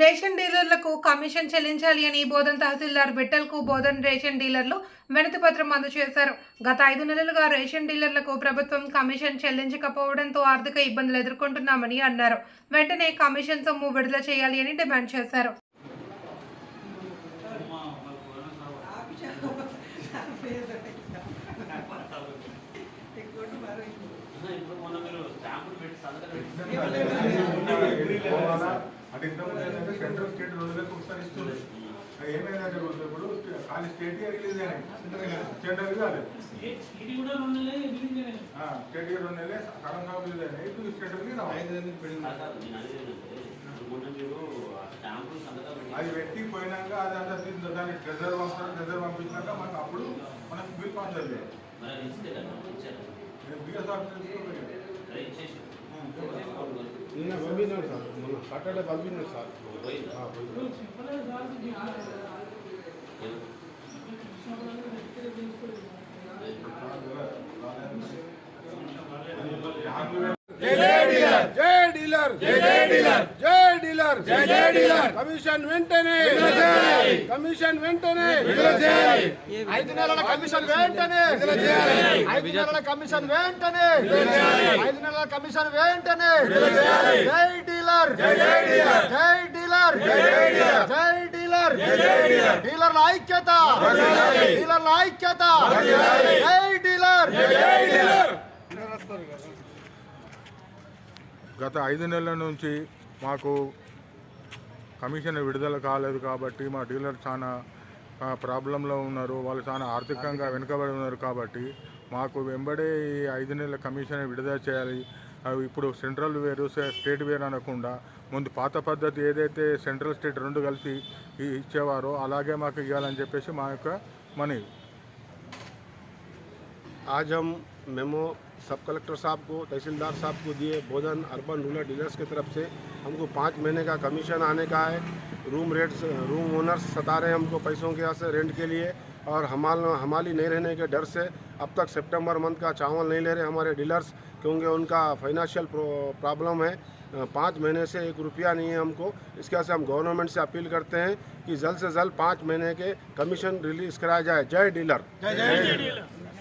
Ration డీలర్లకు commission చెల్లించాలి అని బోధన్ తహసీల్దార్ విఠల్కు Bodhan ration డీలర్లు వినతిపత్రం అందజేశారు. గత 5 నెలలుగా రేషన్ డీలర్లకు ప్రభుత్వం కమిషన్ చెల్లించకపోవడంతో ఆర్థిక ఇబ్బందులు ఎదుర్కొంటున్నామని అన్నారు. వెంటనే కమిషన్ సొమ్ము విడుదల చేయాలి అని డిమాండ్ చేశారు. అంటే ఇంతకుముందు ఏంటంటే సెంట్రల్ స్టేట్ 2 నెలలకు ఒకసారి ఇస్తుంది. అది ఏమైందంటే ఇప్పుడు ఖాళీ స్టేట్ రిలీజ్ అయినాయి, సెంట్రల్ కాలేదు. స్టేట్ 2 నెలలే కరెంట్ రిలీజ్ అయినాయి, ఇప్పుడు సెంట్రల్కి అది పెట్టి పోయినాక అది అంతా దాన్ని ట్రెజర్ పంపించినాక మనకు అప్పుడు మనకు బిల్ పాస్ అయ్యాయి. బిఎస్ ఆఫీస్ నిన్న పంపినాడు సార్, మొన్న సాటర్డే పంపినాడు సార్. కమిషన్ వెంటనే, కమిషన్ వెంటనే, 5 నెలల కమిషన్ వెంటనే, 5 నెలల కమిషన్ వెంటనే, 5 నెలల కమిషన్ వెంటనే. జై డీలర్, జై డీలర్, జై డీలర్, జై డీలర్, డీలర్ల ఐక్యత, డీలర్ల ఐక్యత, జై డీలర్. గత 5 నెలల నుంచి మాకు కమిషన్ విడుదల కాలేదు కాబట్టి మా డీలర్ చాలా ప్రాబ్లంలో ఉన్నారు. వాళ్ళు చాలా ఆర్థికంగా వెనుకబడి ఉన్నారు కాబట్టి మాకు వెంబడే ఈ 5 నెలల కమిషన్ విడుదల చేయాలి. ఇప్పుడు సెంట్రల్ వేరు స్టేట్ వేరు అనకుండా ముందు పాత పద్ధతి ఏదైతే సెంట్రల్ స్టేట్ 2 కలిసి ఇచ్చేవారో అలాగే మాకు ఇవ్వాలని చెప్పేసి మా యొక్క మనీ. आज हम मेमो सब कलेक्टर साहब को, तहसीलदार साहब को दिए. बोधन अर्बन रूरल डीलर्स की तरफ से हमको 5 महीने का कमीशन आने का है. रूम ओनर्स सता रहे हैं हमको पैसों के यहाँ से रेंट के लिए, और हमारी नहीं रहने के डर से अब तक सितंबर मंथ का चावल नहीं ले रहे हमारे डीलर्स, क्योंकि उनका फाइनेंशियल प्रॉब्लम है. 5 महीने से 1 रुपया नहीं है हमको. इसके वजह से हम गवर्नमेंट से अपील करते हैं कि जल्द से जल्द 5 महीने के कमीशन रिलीज़ कराया जाए. जय डीलर, जय डीलर.